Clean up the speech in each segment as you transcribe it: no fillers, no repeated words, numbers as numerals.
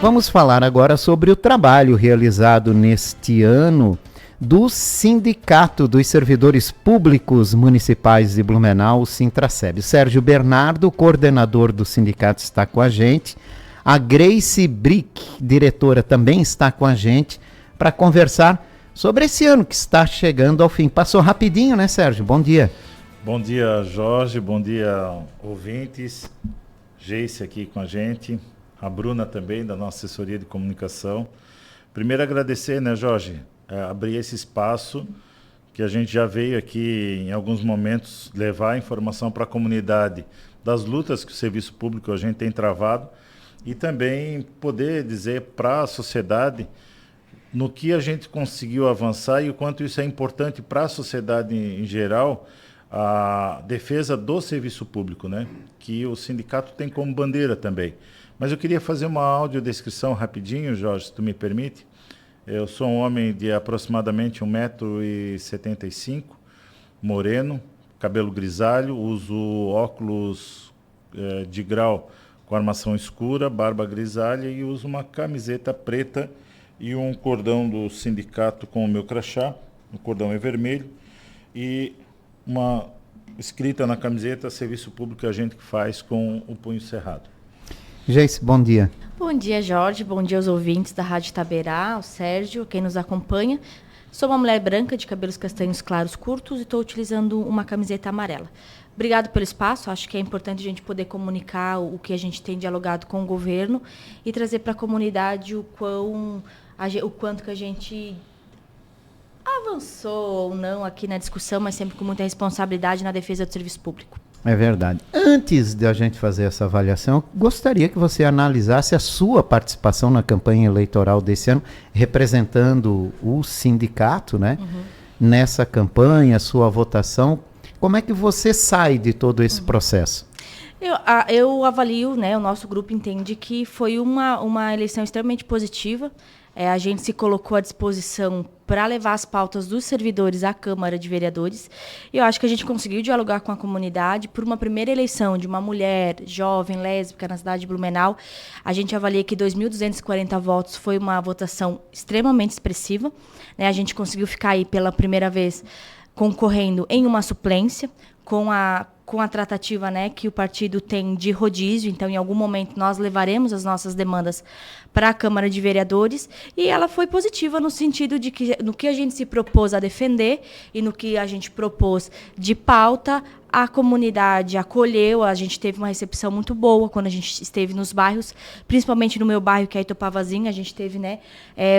Vamos falar agora sobre o trabalho realizado neste ano do Sindicato dos Servidores Públicos Municipais de Blumenau, o Sintraceb. Sérgio Bernardo, coordenador do sindicato, está com a gente. A Grace Brick, diretora, também está com a gente para conversar sobre esse ano que está chegando ao fim. Passou rapidinho, né, Sérgio? Bom dia. Bom dia, Jorge. Bom dia, ouvintes. Geice aqui com a gente. A Bruna também, da nossa assessoria de comunicação. Primeiro agradecer, né, Jorge, abrir esse espaço que a gente já veio aqui em alguns momentos levar a informação para a comunidade das lutas que o serviço público a gente tem travado e também poder dizer para a sociedade no que a gente conseguiu avançar e o quanto isso é importante para a sociedade em geral, a defesa do serviço público, né, que o sindicato tem como bandeira também. Mas eu queria fazer uma audiodescrição rapidinho, Jorge, se tu me permite. Eu sou um homem de aproximadamente 1,75 m, moreno, cabelo grisalho, uso óculos de grau com armação escura, barba grisalha e uso uma camiseta preta e um cordão do sindicato com o meu crachá, o cordão é vermelho, e uma escrita na camiseta, serviço público a gente que faz com o punho cerrado. Geice, bom dia. Bom dia, Jorge. Bom dia aos ouvintes da Rádio Itaberá, o Sérgio, quem nos acompanha. Sou uma mulher branca de cabelos castanhos claros curtos e estou utilizando uma camiseta amarela. Obrigado pelo espaço. Acho que é importante a gente poder comunicar o que a gente tem dialogado com o governo e trazer para a comunidade o quanto que a gente avançou ou não aqui na discussão, mas sempre com muita responsabilidade na defesa do serviço público. É verdade. Antes de a gente fazer essa avaliação, gostaria que você analisasse a sua participação na campanha eleitoral desse ano, representando o sindicato, né? Nessa campanha, sua votação. Como é que você sai de todo esse processo? Eu avalio, né, o nosso grupo entende que foi uma eleição extremamente positiva. A gente se colocou à disposição para levar as pautas dos servidores à Câmara de Vereadores. E eu acho que a gente conseguiu dialogar com a comunidade por uma primeira eleição de uma mulher jovem, lésbica, na cidade de Blumenau. A gente avalia que 2.240 votos foi uma votação extremamente expressiva, né? A gente conseguiu ficar aí pela primeira vez concorrendo em uma suplência, com a tratativa, né, que o partido tem de rodízio. Então, em algum momento, nós levaremos as nossas demandas para a Câmara de Vereadores, e ela foi positiva no sentido de que, no que a gente se propôs a defender e no que a gente propôs de pauta, a comunidade acolheu. A gente teve uma recepção muito boa quando a gente esteve nos bairros, principalmente no meu bairro, que é Itopavazinho. A gente teve, né,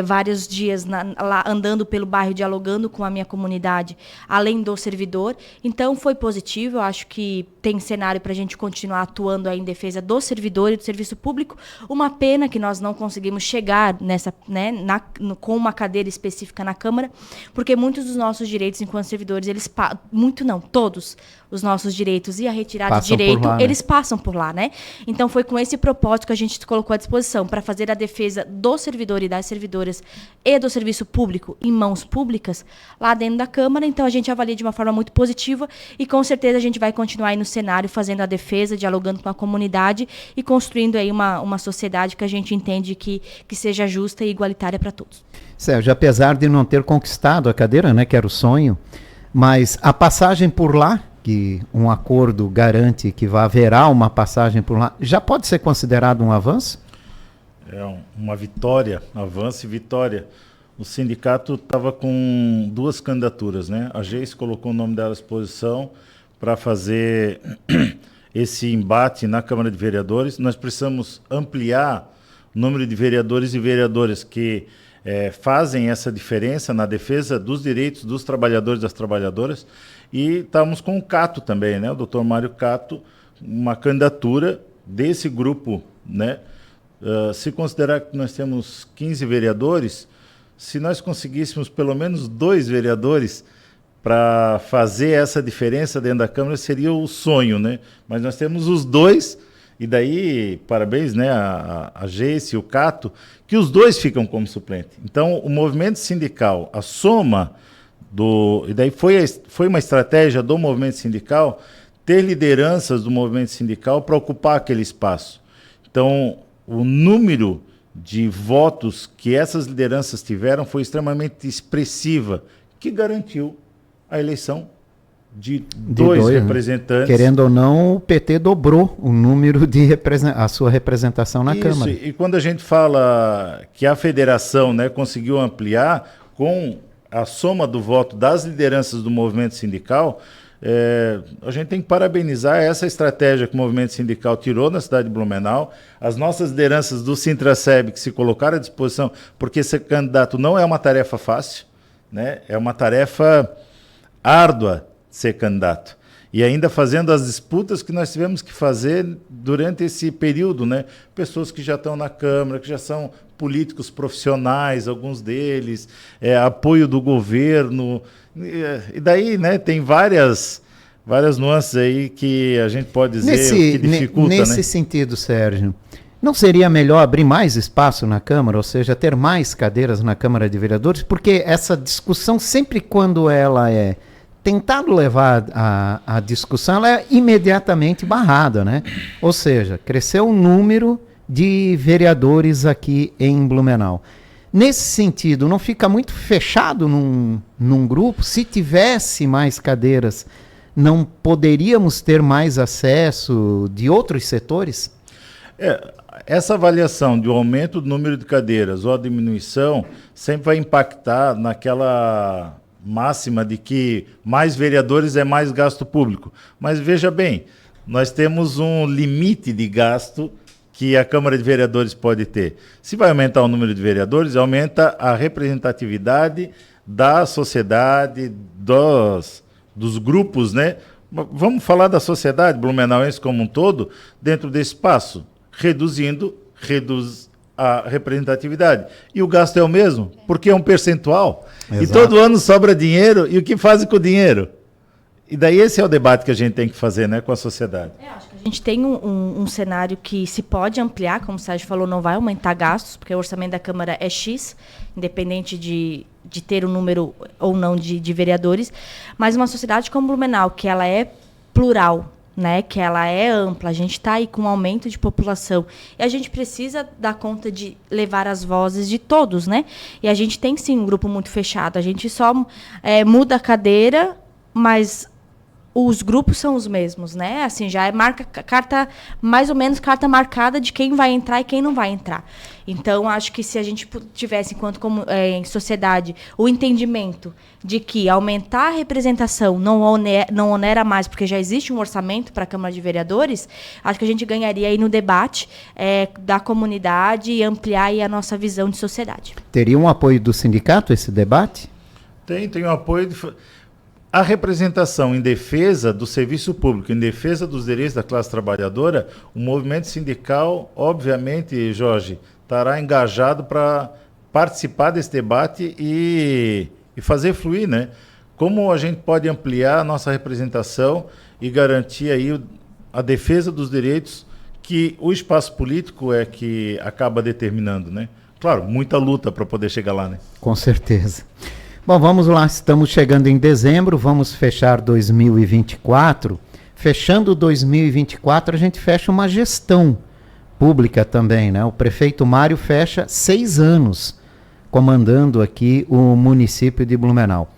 vários dias lá andando pelo bairro, dialogando com a minha comunidade, além do servidor. Então, foi positivo. Eu acho que tem cenário para a gente continuar atuando aí em defesa do servidor e do serviço público. Uma pena que nós não conseguimos chegar nessa, né, com uma cadeira específica na Câmara, porque muitos dos nossos direitos enquanto servidores, todos os nossos direitos e a retirada de direito, lá, né? Eles passam por lá, né? Então, foi com esse propósito que a gente se colocou à disposição para fazer a defesa do servidor e das servidoras e do serviço público em mãos públicas lá dentro da Câmara. Então, a gente avalia de uma forma muito positiva e, com certeza, a gente vai continuar aí no cenário fazendo a defesa, dialogando com a comunidade e construindo aí uma sociedade que a gente entende que seja justa e igualitária para todos. Sérgio, apesar de não ter conquistado a cadeira, né, que era o sonho, mas a passagem por lá, que um acordo garante que haverá uma passagem por lá, já pode ser considerado um avanço? É uma vitória, avanço e vitória. O sindicato estava com duas candidaturas, né? A Geice colocou o nome dela à disposição para fazer esse embate na Câmara de Vereadores. Nós precisamos ampliar o número de vereadores e vereadoras que fazem essa diferença na defesa dos direitos dos trabalhadores e das trabalhadoras. E estamos com o Cato também, né? O doutor Mário Cato, uma candidatura desse grupo, né? Se considerar que nós temos 15 vereadores, se nós conseguíssemos pelo menos 2 vereadores para fazer essa diferença dentro da Câmara, seria o sonho, né? Mas nós temos os 2, e daí, parabéns, né, a Geice e o Cato, que os 2 ficam como suplente. Então, o movimento sindical, a soma e daí foi uma estratégia do movimento sindical ter lideranças do movimento sindical para ocupar aquele espaço. Então, o número de votos que essas lideranças tiveram foi extremamente expressiva, que garantiu a eleição de dois representantes. Querendo ou não, o PT dobrou o número de a sua representação na Câmara. E quando a gente fala que a federação, né, conseguiu ampliar com a soma do voto das lideranças do movimento sindical, a gente tem que parabenizar essa estratégia que o movimento sindical tirou na cidade de Blumenau, as nossas lideranças do Sintraceb que se colocaram à disposição, porque ser candidato não é uma tarefa fácil, né? É uma tarefa árdua ser candidato. E ainda fazendo as disputas que nós tivemos que fazer durante esse período, né? Pessoas que já estão na Câmara, que já são políticos profissionais, alguns deles, apoio do governo. E daí, né, tem várias nuances aí que a gente pode dizer que dificulta, nesse né? sentido, Sérgio, não seria melhor abrir mais espaço na Câmara, ou seja, ter mais cadeiras na Câmara de Vereadores? Porque essa discussão, sempre quando ela é tentado levar a discussão, ela é imediatamente barrada, né? Ou seja, cresceu o número de vereadores aqui em Blumenau. Nesse sentido, não fica muito fechado num grupo? Se tivesse mais cadeiras, não poderíamos ter mais acesso de outros setores? Essa avaliação de um aumento do número de cadeiras ou a diminuição sempre vai impactar naquela máxima de que mais vereadores é mais gasto público. Mas veja bem, nós temos um limite de gasto que a Câmara de Vereadores pode ter. Se vai aumentar o número de vereadores, aumenta a representatividade da sociedade, dos grupos, né? Vamos falar da sociedade blumenauense como um todo, dentro desse espaço, reduz a representatividade. E o gasto é o mesmo, porque é um percentual. Exato. E todo ano sobra dinheiro, e o que fazem com o dinheiro? E daí esse é o debate que a gente tem que fazer, né, com a sociedade. Acho que a gente tem um cenário que se pode ampliar, como o Sérgio falou, não vai aumentar gastos, porque o orçamento da Câmara é X, independente de ter um número ou não de vereadores, mas uma sociedade como Blumenau, que ela é plural, né, que ela é ampla, a gente está aí com um aumento de população e a gente precisa dar conta de levar as vozes de todos, né? E a gente tem sim um grupo muito fechado, a gente só muda a cadeira, mas os grupos são os mesmos, né? Assim, já é carta, mais ou menos carta marcada de quem vai entrar e quem não vai entrar. Então, acho que se a gente tivesse, enquanto em sociedade, o entendimento de que aumentar a representação não onera mais, porque já existe um orçamento para a Câmara de Vereadores, acho que a gente ganharia aí no debate da comunidade e ampliar aí a nossa visão de sociedade. Teria um apoio do sindicato esse debate? Tem um apoio a representação em defesa do serviço público, em defesa dos direitos da classe trabalhadora. O movimento sindical, obviamente, Jorge, estará engajado para participar desse debate e fazer fluir, né? Como a gente pode ampliar a nossa representação e garantir aí a defesa dos direitos que o espaço político é que acaba determinando, né? Claro, muita luta para poder chegar lá, né? Com certeza. Bom, vamos lá, estamos chegando em dezembro, vamos fechar 2024. Fechando 2024, a gente fecha uma gestão pública também, né? O prefeito Mário fecha 6 anos comandando aqui o município de Blumenau.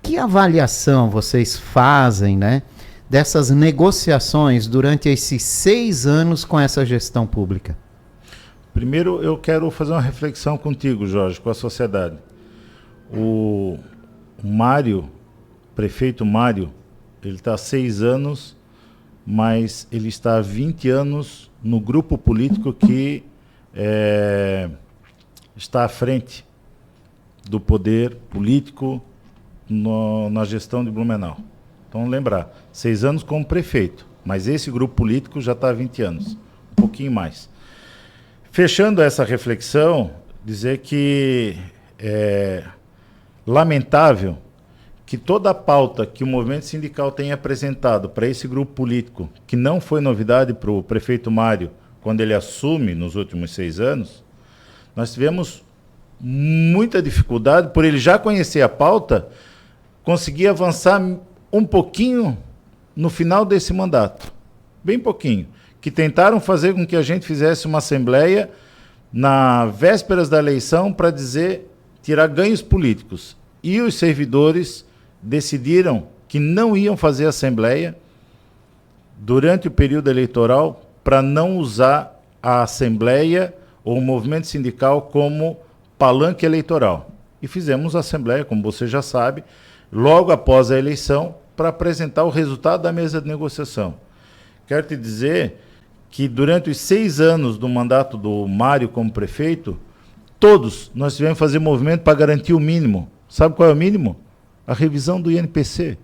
Que avaliação vocês fazem, né, dessas negociações durante esses 6 anos com essa gestão pública? Primeiro, eu quero fazer uma reflexão contigo, Jorge, com a sociedade. O Mário, prefeito Mário, ele está há 6 anos, mas ele está há 20 anos no grupo político que está à frente do poder político na gestão de Blumenau. Então, lembrar, 6 anos como prefeito, mas esse grupo político já está há 20 anos, um pouquinho mais. Fechando essa reflexão, dizer que lamentável que toda a pauta que o movimento sindical tem apresentado para esse grupo político, que não foi novidade para o prefeito Mário quando ele assume nos últimos 6 anos, nós tivemos muita dificuldade, por ele já conhecer a pauta, conseguir avançar um pouquinho no final desse mandato, bem pouquinho, que tentaram fazer com que a gente fizesse uma assembleia na vésperas da eleição para tirar ganhos políticos. E os servidores decidiram que não iam fazer assembleia durante o período eleitoral para não usar a assembleia ou o movimento sindical como palanque eleitoral. E fizemos a assembleia, como você já sabe, logo após a eleição, para apresentar o resultado da mesa de negociação. Quero te dizer que durante os 6 anos do mandato do Mário como prefeito, todos nós tivemos que fazer movimento para garantir o mínimo. Sabe qual é o mínimo? A revisão do INPC.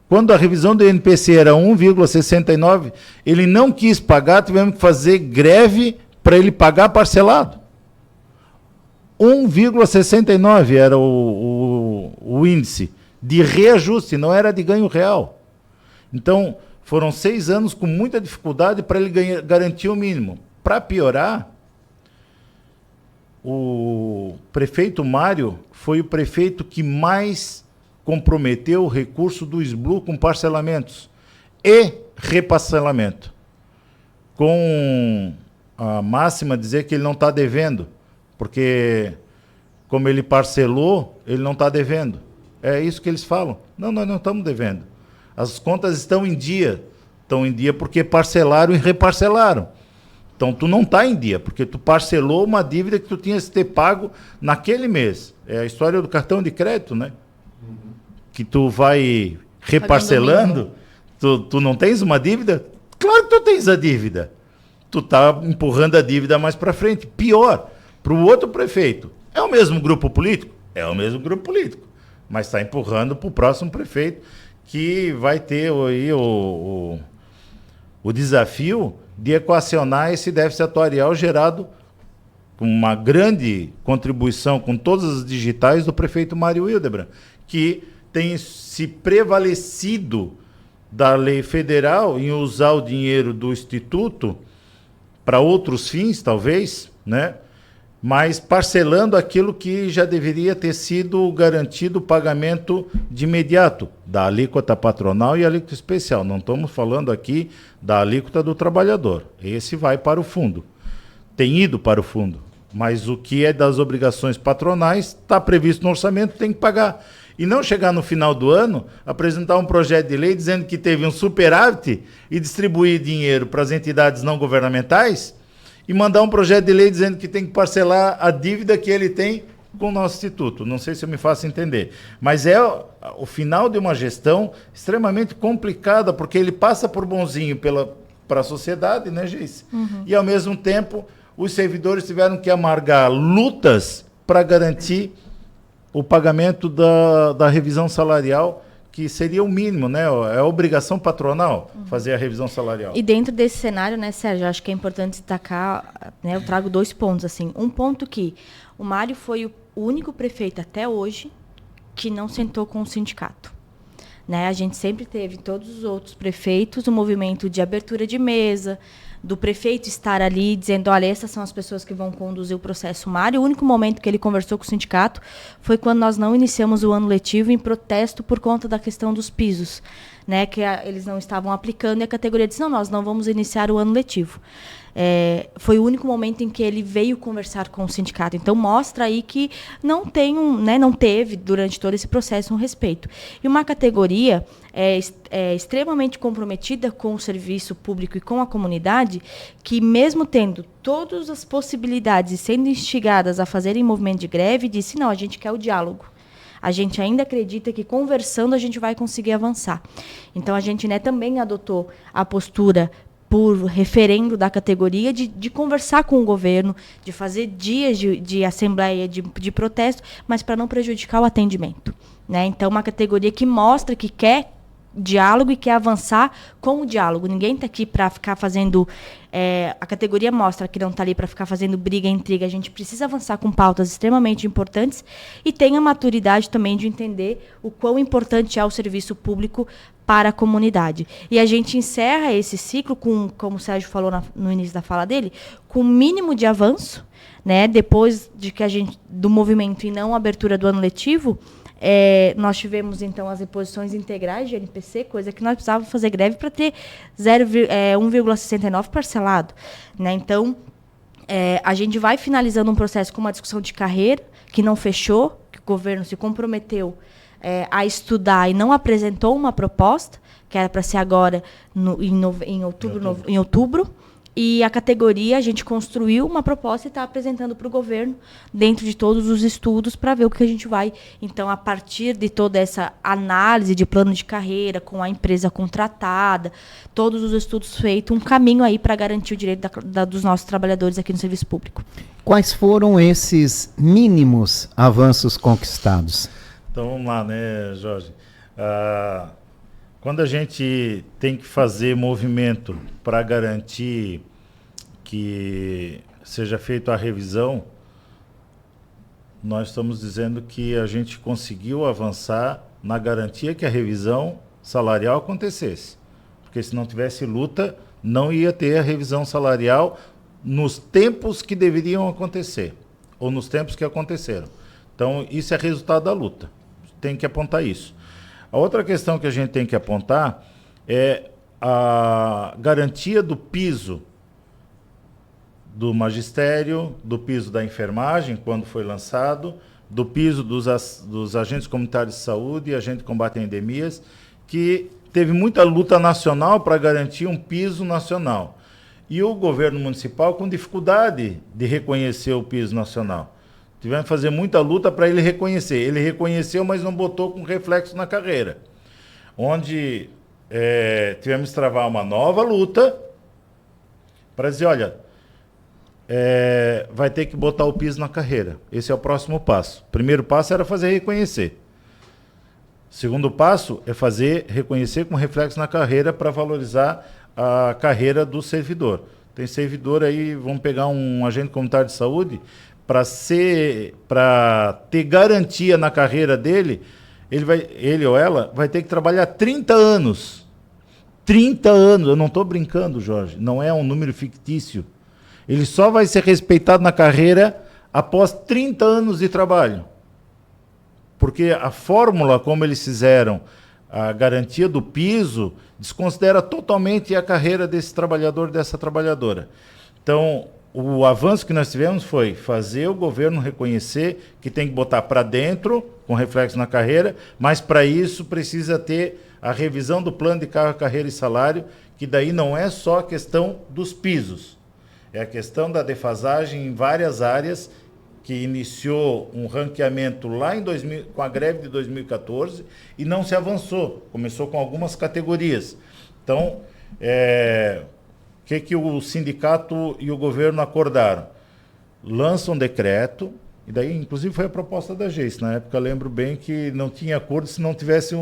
Quando a revisão do INPC era 1,69, ele não quis pagar, tivemos que fazer greve para ele pagar parcelado. 1,69 era o índice de reajuste, não era de ganho real. Então, foram 6 anos com muita dificuldade para ele garantir o mínimo. Para piorar, o prefeito Mário foi o prefeito que mais comprometeu o recurso do SBLU com parcelamentos e reparcelamento. Com a máxima dizer que ele não está devendo, porque como ele parcelou, ele não está devendo. É isso que eles falam. Não, nós não estamos devendo. As contas estão em dia porque parcelaram e reparcelaram. Então, tu não está em dia, porque tu parcelou uma dívida que tu tinha que ter pago naquele mês. É a história do cartão de crédito, né? Que tu vai reparcelando, tu não tens uma dívida? Claro que tu tens a dívida. Tu está empurrando a dívida mais para frente. Pior, para o outro prefeito. É o mesmo grupo político? É o mesmo grupo político. Mas está empurrando para o próximo prefeito, que vai ter aí o desafio de equacionar esse déficit atuarial gerado com uma grande contribuição com todas as digitais do prefeito Mário Hildebrand, que tem se prevalecido da lei federal em usar o dinheiro do Instituto para outros fins, talvez, né? Mas parcelando aquilo que já deveria ter sido garantido o pagamento de imediato, da alíquota patronal e alíquota especial. Não estamos falando aqui da alíquota do trabalhador. Esse vai para o fundo. Tem ido para o fundo. Mas o que é das obrigações patronais está previsto no orçamento, tem que pagar. E não chegar no final do ano, apresentar um projeto de lei dizendo que teve um superávit e distribuir dinheiro para as entidades não governamentais e mandar um projeto de lei dizendo que tem que parcelar a dívida que ele tem com o nosso instituto. Não sei se eu me faço entender. Mas é o final de uma gestão extremamente complicada, porque ele passa por bonzinho para a sociedade, né, Geice? Uhum. E, ao mesmo tempo, os servidores tiveram que amargar lutas para garantir o pagamento da revisão salarial, que seria o mínimo, né? É a obrigação patronal fazer a revisão salarial. E dentro desse cenário, né, Sérgio, acho que é importante destacar, né, eu trago 2 pontos, assim. Um ponto que o Mário foi o único prefeito até hoje que não sentou com o sindicato. Né? A gente sempre teve, todos os outros prefeitos, o movimento de abertura de mesa, do prefeito estar ali dizendo, olha, essas são as pessoas que vão conduzir o processo. Mário, o único momento que ele conversou com o sindicato foi quando nós não iniciamos o ano letivo em protesto por conta da questão dos pisos, né, que eles não estavam aplicando, e a categoria disse, não, nós não vamos iniciar o ano letivo. Foi o único momento em que ele veio conversar com o sindicato. Então, mostra aí que não teve, durante todo esse processo, um respeito. E uma categoria extremamente comprometida com o serviço público e com a comunidade, que mesmo tendo todas as possibilidades e sendo instigadas a fazerem movimento de greve, disse, não, a gente quer o diálogo. A gente ainda acredita que conversando a gente vai conseguir avançar. Então, a gente, né, também adotou a postura por referendo da categoria, de conversar com o governo, de fazer dias de assembleia, de protesto, mas para não prejudicar o atendimento. Né? Então, uma categoria que mostra que quer diálogo e quer avançar com o diálogo. Ninguém está aqui para ficar fazendo... a categoria mostra que não está ali para ficar fazendo briga e intriga. A gente precisa avançar com pautas extremamente importantes e tem a maturidade também de entender o quão importante é o serviço público para a comunidade. E a gente encerra esse ciclo com, como o Sérgio falou no início da fala dele, com o mínimo de avanço, né? Depois de que do movimento e não a abertura do ano letivo, nós tivemos, então, as reposições integrais de NPC, coisa que nós precisávamos fazer greve para ter 1,69 parcelado. Né? Então, a gente vai finalizando um processo com uma discussão de carreira, que não fechou, que o governo se comprometeu a estudar e não apresentou uma proposta, que era para ser agora em outubro. E a categoria, a gente construiu uma proposta e está apresentando para o governo, dentro de todos os estudos, para ver o que a gente vai. Então, a partir de toda essa análise de plano de carreira, com a empresa contratada, todos os estudos feitos, um caminho aí para garantir o direito dos nossos trabalhadores aqui no serviço público. Quais foram esses mínimos avanços conquistados? Então, vamos lá, né, Jorge? Quando a gente tem que fazer movimento para garantir que seja feita a revisão, nós estamos dizendo que a gente conseguiu avançar na garantia que a revisão salarial acontecesse. Porque se não tivesse luta, não ia ter a revisão salarial nos tempos que deveriam acontecer, ou nos tempos que aconteceram. Então, isso é resultado da luta. Tem que apontar isso. A outra questão que a gente tem que apontar é a garantia do piso do magistério, do piso da enfermagem, quando foi lançado, do piso dos agentes comunitários de saúde e agentes de combate a endemias, que teve muita luta nacional para garantir um piso nacional. E o governo municipal com dificuldade de reconhecer o piso nacional. Tivemos que fazer muita luta para ele reconhecer. Ele reconheceu, mas não botou com reflexo na carreira. Onde tivemos que travar uma nova luta para dizer, olha, vai ter que botar o piso na carreira. Esse é o próximo passo. O primeiro passo era fazer reconhecer. O segundo passo é fazer reconhecer com reflexo na carreira para valorizar a carreira do servidor. Tem servidor aí, vamos pegar um agente comunitário de saúde, para ter garantia na carreira dele, ele ou ela vai ter que trabalhar 30 anos. 30 anos, eu não estou brincando, Jorge, não é um número fictício. Ele só vai ser respeitado na carreira após 30 anos de trabalho. Porque a fórmula como eles fizeram, a garantia do piso, desconsidera totalmente a carreira desse trabalhador, dessa trabalhadora. Então, o avanço que nós tivemos foi fazer o governo reconhecer que tem que botar para dentro, com reflexo na carreira, mas para isso precisa ter a revisão do plano de carreira e salário, que daí não é só a questão dos pisos, é a questão da defasagem em várias áreas, que iniciou um ranqueamento lá em com a greve de 2014 e não se avançou, começou com algumas categorias. Então, que o sindicato e o governo acordaram? Lançam um decreto, e daí, inclusive, foi a proposta da GEIS. Na época, eu lembro bem que não tinha acordo se não tivesse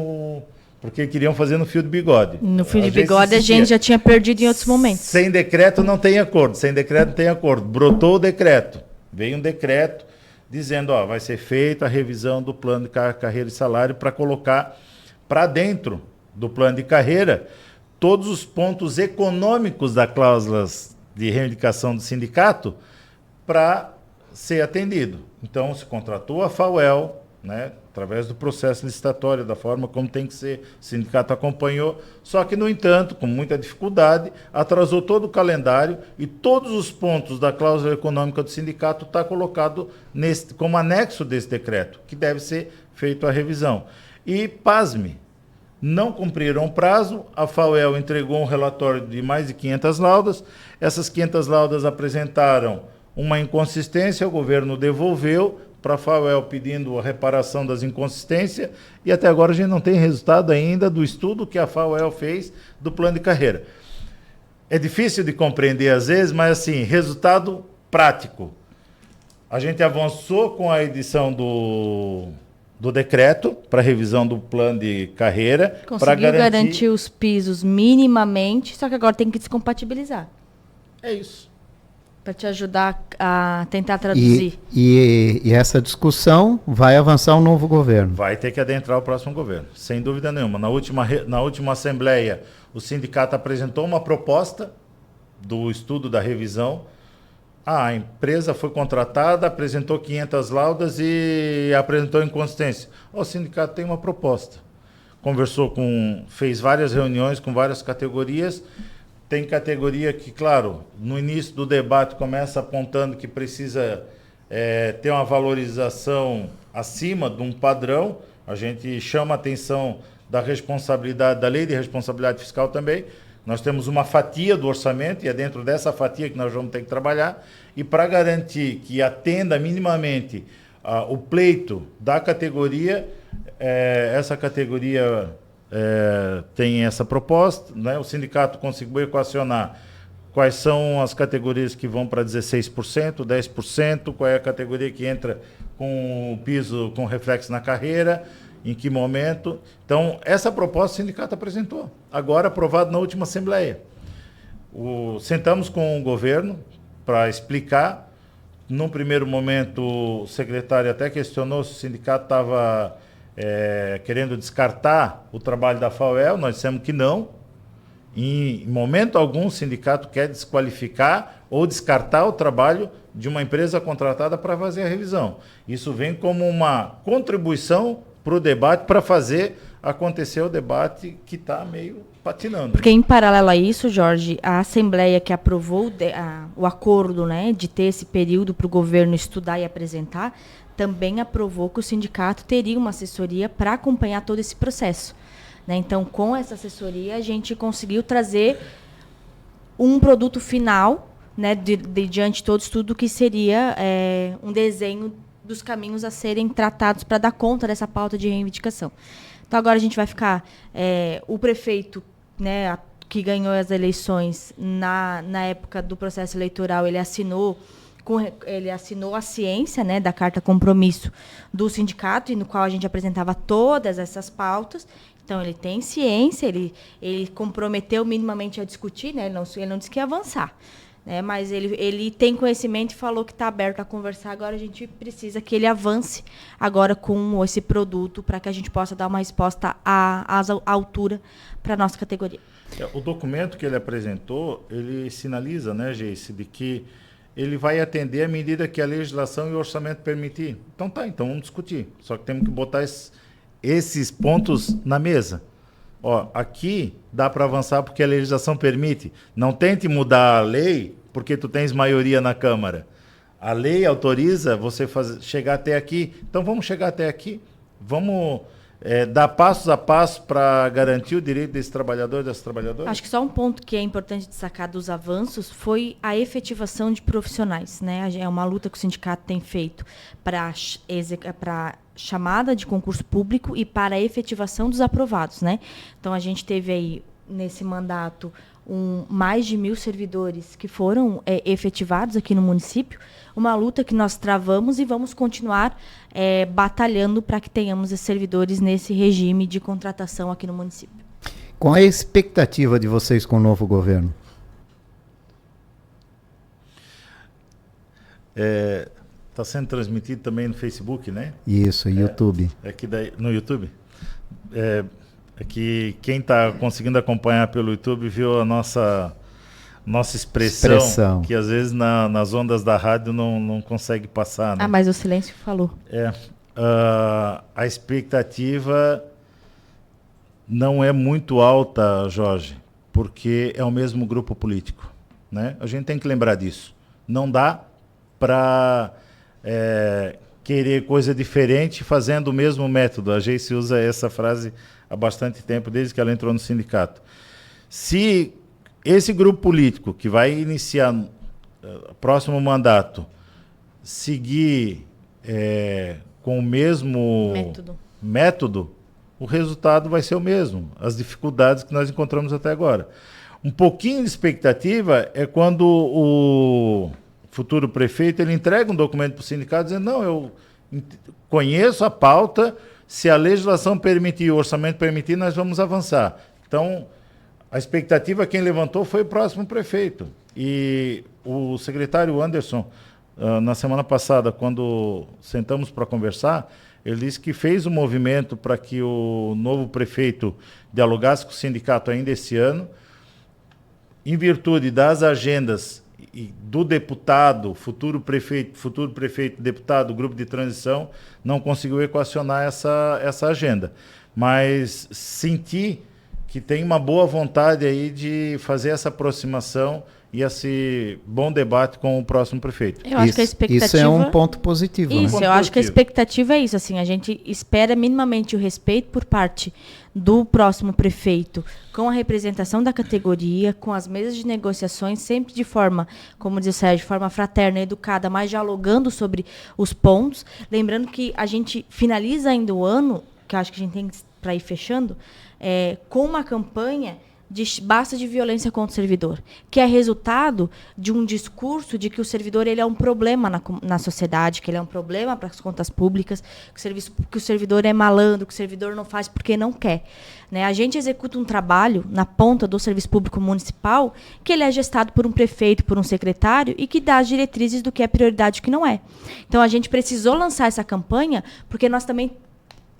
porque queriam fazer no fio de bigode. No fio de bigode a gente já tinha perdido em outros momentos. Sem decreto não tem acordo, sem decreto não tem acordo. Brotou o decreto. Veio um decreto dizendo, vai ser feita a revisão do plano de carreira e salário para colocar para dentro do plano de carreira todos os pontos econômicos das cláusulas de reivindicação do sindicato para ser atendido. Então, se contratou a FAUEL, né, através do processo licitatório, da forma como tem que ser, o sindicato acompanhou, só que, no entanto, com muita dificuldade, atrasou todo o calendário e todos os pontos da cláusula econômica do sindicato está colocado como anexo desse decreto, que deve ser feito a revisão. E, pasme, não cumpriram o prazo, a FAUEL entregou um relatório de mais de 500 laudas, essas 500 laudas apresentaram uma inconsistência, o governo devolveu para a FAUEL pedindo a reparação das inconsistências e até agora a gente não tem resultado ainda do estudo que a FAUEL fez do plano de carreira. É difícil de compreender às vezes, mas assim, resultado prático. A gente avançou com a edição do decreto para revisão do plano de carreira. Conseguiu garantir os pisos minimamente, só que agora tem que descompatibilizar. É isso. Para te ajudar a tentar traduzir. E essa discussão vai avançar o novo governo? Vai ter que adentrar o próximo governo, sem dúvida nenhuma. Na última assembleia, o sindicato apresentou uma proposta do estudo da revisão. A empresa foi contratada, apresentou 500 laudas e apresentou inconsistência. O sindicato tem uma proposta. Fez várias reuniões com várias categorias, tem categoria que, claro, no início do debate começa apontando que precisa ter uma valorização acima de um padrão. A gente chama a atenção da responsabilidade, da lei de responsabilidade fiscal também. Nós temos uma fatia do orçamento e é dentro dessa fatia que nós vamos ter que trabalhar. E para garantir que atenda minimamente o pleito da categoria, essa categoria tem essa proposta, né? O sindicato conseguiu equacionar quais são as categorias que vão para 16%, 10%, qual é a categoria que entra com o piso com reflexo na carreira, em que momento. Então, essa proposta o sindicato apresentou, agora aprovado na última Assembleia. Sentamos com o governo para explicar. Num primeiro momento, o secretário até questionou se o sindicato estava querendo descartar o trabalho da FAUEL. Nós dissemos que não. Em momento algum, o sindicato quer desqualificar ou descartar o trabalho de uma empresa contratada para fazer a revisão. Isso vem como uma contribuição para o debate, para fazer acontecer o debate que está meio patinando. Porque, em paralelo a isso, Jorge, a Assembleia que aprovou o acordo, né, de ter esse período para o governo estudar e apresentar, também aprovou que o sindicato teria uma assessoria para acompanhar todo esse processo. Né? Então, com essa assessoria, a gente conseguiu trazer um produto final, né, diante de todo estudo, que seria um desenho dos caminhos a serem tratados para dar conta dessa pauta de reivindicação. Então, agora a gente vai ficar... o prefeito, né, que ganhou as eleições na época do processo eleitoral, ele assinou a ciência, né, da carta compromisso do sindicato, e no qual a gente apresentava todas essas pautas. Então, ele tem ciência, ele comprometeu minimamente a discutir, né, ele não disse que ia avançar, né, mas ele tem conhecimento e falou que está aberto a conversar. Agora a gente precisa que ele avance agora com esse produto para que a gente possa dar uma resposta à altura para a nossa categoria. O documento que ele apresentou, ele sinaliza, né, Geice, de que ele vai atender à medida que a legislação e o orçamento permitir. Então então vamos discutir. Só que temos que botar esses pontos na mesa. Aqui dá para avançar porque a legislação permite. Não tente mudar a lei porque tu tens maioria na Câmara. A lei autoriza você chegar até aqui. Então vamos chegar até aqui. Vamos dar passos a passo para garantir o direito desse trabalhador e dessas trabalhadoras? Acho que só um ponto que é importante destacar dos avanços foi a efetivação de profissionais, né? É uma luta que o sindicato tem feito para chamada de concurso público e para a efetivação dos aprovados, né? Então, a gente teve aí, nesse mandato, mais de 1.000 servidores que foram efetivados aqui no município, uma luta que nós travamos e vamos continuar batalhando para que tenhamos esses servidores nesse regime de contratação aqui no município. Qual é a expectativa de vocês com o novo governo? Está sendo transmitido também no Facebook, né? Isso, YouTube. No YouTube? Que quem está conseguindo acompanhar pelo YouTube viu a nossa expressão, que às vezes nas ondas da rádio não consegue passar. Né? Mas o silêncio falou. A expectativa não é muito alta, Jorge, porque é o mesmo grupo político. Né? A gente tem que lembrar disso. Não dá para querer coisa diferente fazendo o mesmo método. A Geice usa essa frase há bastante tempo, desde que ela entrou no sindicato. Se esse grupo político que vai iniciar o próximo mandato seguir com o mesmo método, o resultado vai ser o mesmo. As dificuldades que nós encontramos até agora. Um pouquinho de expectativa é quando o futuro prefeito ele entrega um documento para o sindicato dizendo: não, eu conheço a pauta, se a legislação permitir, o orçamento permitir, nós vamos avançar. Então, a expectativa quem levantou foi o próximo prefeito. E o secretário Anderson, na semana passada, quando sentamos para conversar, ele disse que fez um movimento para que o novo prefeito dialogasse com o sindicato ainda esse ano, em virtude das agendas do deputado, futuro prefeito, deputado, grupo de transição, não conseguiu equacionar essa agenda. Mas senti que tem uma boa vontade aí de fazer essa aproximação e esse bom debate com o próximo prefeito. Eu acho que a expectativa... Isso é um ponto positivo, Isso, né? eu acho que a expectativa é isso, assim, a gente espera minimamente o respeito por parte do próximo prefeito, com a representação da categoria, com as mesas de negociações, sempre de forma, como diz o Sérgio, de forma fraterna, educada, mas dialogando sobre os pontos. Lembrando que a gente finaliza ainda o ano, que eu acho que a gente tem para ir fechando, com uma campanha de basta de violência contra o servidor, que é resultado de um discurso de que o servidor ele é um problema na sociedade, que ele é um problema para as contas públicas, que o servidor é malandro, que o servidor não faz porque não quer. Né? A gente executa um trabalho na ponta do serviço público municipal que ele é gestado por um prefeito, por um secretário e que dá as diretrizes do que é prioridade e o que não é. Então, a gente precisou lançar essa campanha porque nós também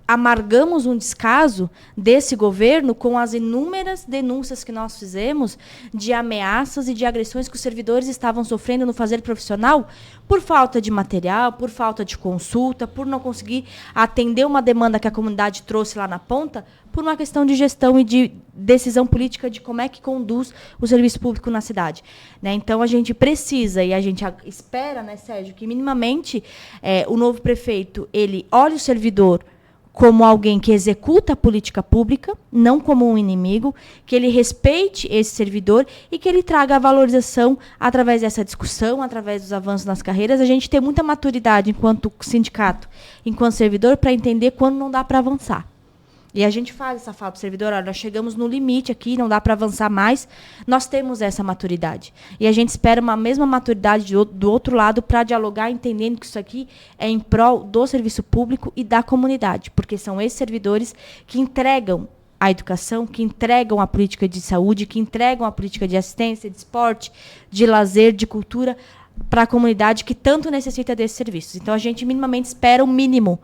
amargamos um descaso desse governo com as inúmeras denúncias que nós fizemos de ameaças e de agressões que os servidores estavam sofrendo no fazer profissional por falta de material, por falta de consulta, por não conseguir atender uma demanda que a comunidade trouxe lá na ponta, por uma questão de gestão e de decisão política de como é que conduz o serviço público na cidade. Né? Então, a gente precisa e a gente espera, né, Sérgio, que minimamente o novo prefeito ele olhe o servidor como alguém que executa a política pública, não como um inimigo, que ele respeite esse servidor e que ele traga a valorização através dessa discussão, através dos avanços nas carreiras. A gente tem muita maturidade enquanto sindicato, enquanto servidor, para entender quando não dá para avançar. E a gente faz essa fala para o servidor, olha, nós chegamos no limite aqui, não dá para avançar mais, nós temos essa maturidade. E a gente espera uma mesma maturidade do outro lado para dialogar, entendendo que isso aqui é em prol do serviço público e da comunidade, porque são esses servidores que entregam a educação, que entregam a política de saúde, que entregam a política de assistência, de esporte, de lazer, de cultura, para a comunidade que tanto necessita desses serviços. Então, a gente minimamente espera o mínimo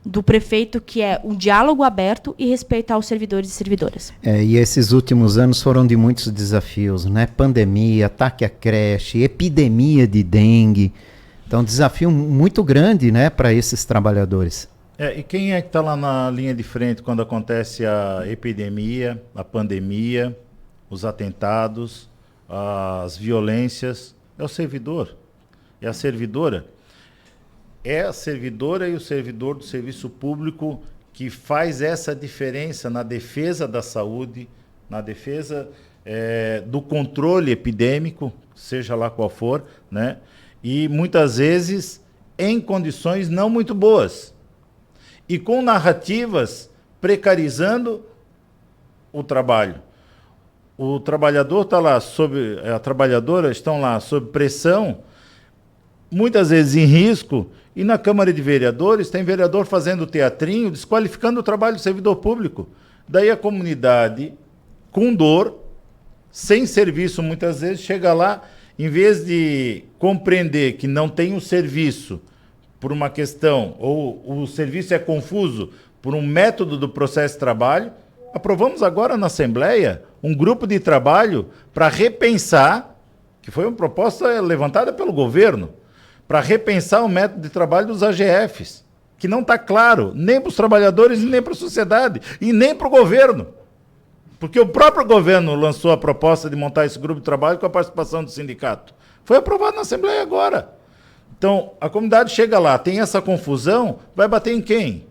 do prefeito, que é um diálogo aberto e respeitar os servidores e servidoras. E esses últimos anos foram de muitos desafios, né? Pandemia, ataque à creche, epidemia de dengue. Então, desafio muito grande, né, para esses trabalhadores. E quem é que está lá na linha de frente quando acontece a epidemia, a pandemia, os atentados, as violências? É o servidor, é a servidora. É a servidora e o servidor do serviço público que faz essa diferença na defesa da saúde, na defesa do controle epidêmico, seja lá qual for, né? E muitas vezes em condições não muito boas e com narrativas precarizando o trabalho. O trabalhador está lá a trabalhadora estão lá sob pressão, muitas vezes em risco. E na Câmara de Vereadores tem vereador fazendo teatrinho, desqualificando o trabalho do servidor público. Daí a comunidade, com dor, sem serviço muitas vezes, chega lá, em vez de compreender que não tem o serviço por uma questão, ou o serviço é confuso por um método do processo de trabalho, aprovamos agora na Assembleia um grupo de trabalho para repensar, que foi uma proposta levantada pelo governo, para repensar o método de trabalho dos AGFs, que não está claro nem para os trabalhadores, nem para a sociedade, e nem para o governo. Porque o próprio governo lançou a proposta de montar esse grupo de trabalho com a participação do sindicato. Foi aprovado na Assembleia agora. Então, a comunidade chega lá, tem essa confusão, vai bater em quem?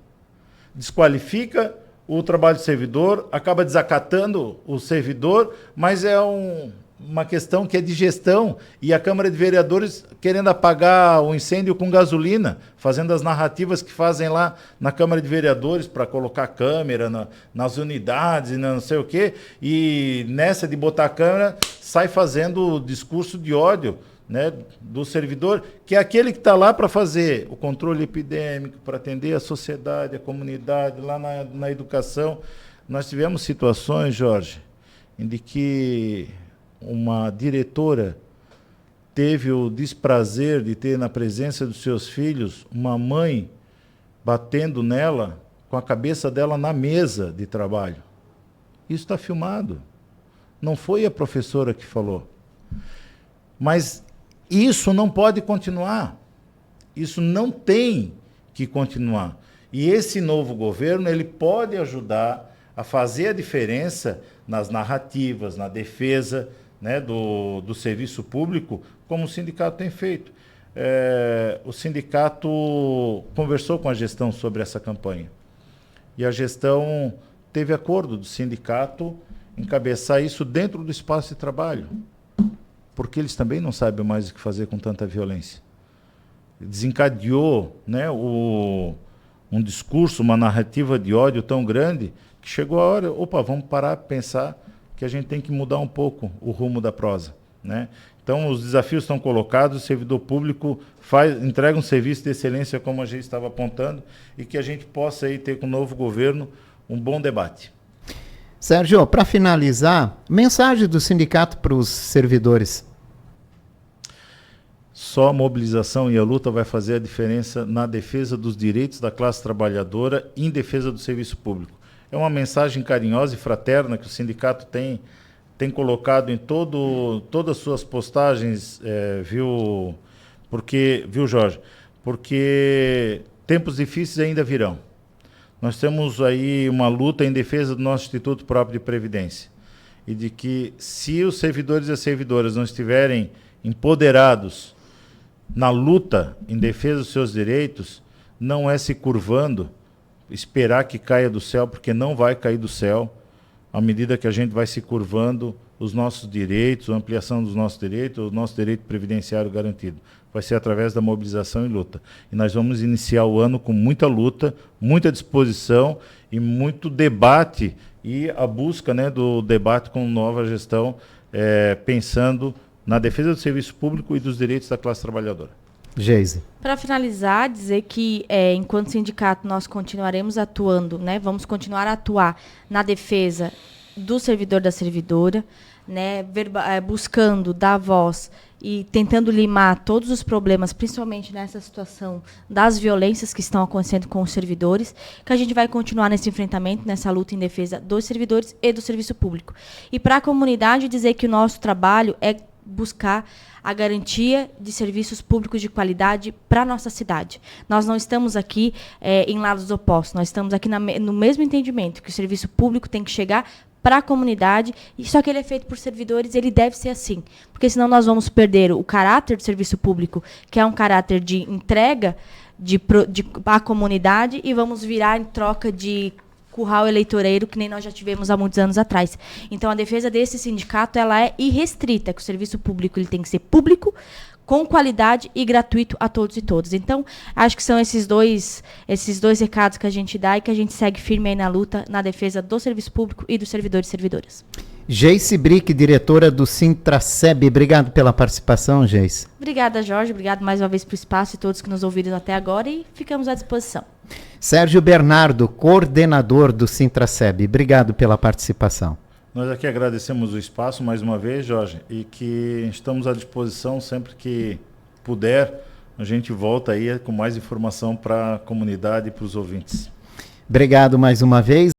Desqualifica o trabalho do servidor, acaba desacatando o servidor, mas é uma questão que é de gestão, e a Câmara de Vereadores querendo apagar o incêndio com gasolina, fazendo as narrativas que fazem lá na Câmara de Vereadores para colocar câmera nas unidades e não sei o quê, e nessa de botar a câmera sai fazendo o discurso de ódio, né, do servidor, que é aquele que está lá para fazer o controle epidêmico, para atender a sociedade, a comunidade, lá na educação. Nós tivemos situações, Jorge, em que uma diretora teve o desprazer de ter na presença dos seus filhos uma mãe batendo nela com a cabeça dela na mesa de trabalho. Isso está filmado. Não foi a professora que falou. Mas isso não pode continuar. Isso não tem que continuar. E esse novo governo ele pode ajudar a fazer a diferença nas narrativas, na defesa, né, do serviço público, como o sindicato tem feito. O sindicato conversou com a gestão sobre essa campanha. E a gestão teve acordo do sindicato encabeçar isso dentro do espaço de trabalho, porque eles também não sabem mais o que fazer com tanta violência. Desencadeou, né, um discurso, uma narrativa de ódio tão grande que chegou a hora, vamos parar para pensar que a gente tem que mudar um pouco o rumo da prosa, né? Então, os desafios estão colocados, o servidor público entrega um serviço de excelência, como a gente estava apontando, e que a gente possa aí ter com o novo governo um bom debate. Sérgio, para finalizar, mensagem do sindicato para os servidores. Só a mobilização e a luta vai fazer a diferença na defesa dos direitos da classe trabalhadora e em defesa do serviço público. É uma mensagem carinhosa e fraterna que o sindicato tem colocado em todas as suas postagens, viu, Jorge? Porque tempos difíceis ainda virão. Nós temos aí uma luta em defesa do nosso Instituto Próprio de Previdência. E de que, se os servidores e as servidoras não estiverem empoderados na luta em defesa dos seus direitos, não é se curvando, esperar que caia do céu, porque não vai cair do céu, à medida que a gente vai se curvando os nossos direitos, a ampliação dos nossos direitos, o nosso direito previdenciário garantido. Vai ser através da mobilização e luta. E nós vamos iniciar o ano com muita luta, muita disposição e muito debate, e a busca, né, do debate com nova gestão, pensando na defesa do serviço público e dos direitos da classe trabalhadora. Geise. Para finalizar, dizer que, enquanto sindicato, nós continuaremos atuando, né? Vamos continuar a atuar na defesa do servidor, da servidora, né? Buscando dar voz e tentando limar todos os problemas, principalmente nessa situação das violências que estão acontecendo com os servidores, que a gente vai continuar nesse enfrentamento, nessa luta em defesa dos servidores e do serviço público. E para a comunidade, dizer que o nosso trabalho é buscar a garantia de serviços públicos de qualidade para a nossa cidade. Nós não estamos aqui em lados opostos, nós estamos aqui no mesmo entendimento, que o serviço público tem que chegar para a comunidade, e só que ele é feito por servidores, ele deve ser assim, porque senão nós vamos perder o caráter do serviço público, que é um caráter de entrega à comunidade, e vamos virar em troca de curral eleitoreiro, que nem nós já tivemos há muitos anos atrás. Então, a defesa desse sindicato, ela é irrestrita, que o serviço público ele tem que ser público, com qualidade e gratuito a todos e todas. Então, acho que são esses dois recados que a gente dá e que a gente segue firme aí na luta, na defesa do serviço público e dos servidores e servidoras. Geise Brick, diretora do Sintraceb, obrigado pela participação, Geise. Obrigada, Jorge, obrigado mais uma vez pelo espaço e todos que nos ouviram até agora, e ficamos à disposição. Sérgio Bernardo, coordenador do Sintraceb, obrigado pela participação. Nós aqui agradecemos o espaço mais uma vez, Jorge, e que estamos à disposição sempre que puder. A gente volta aí com mais informação para a comunidade e para os ouvintes. Obrigado mais uma vez.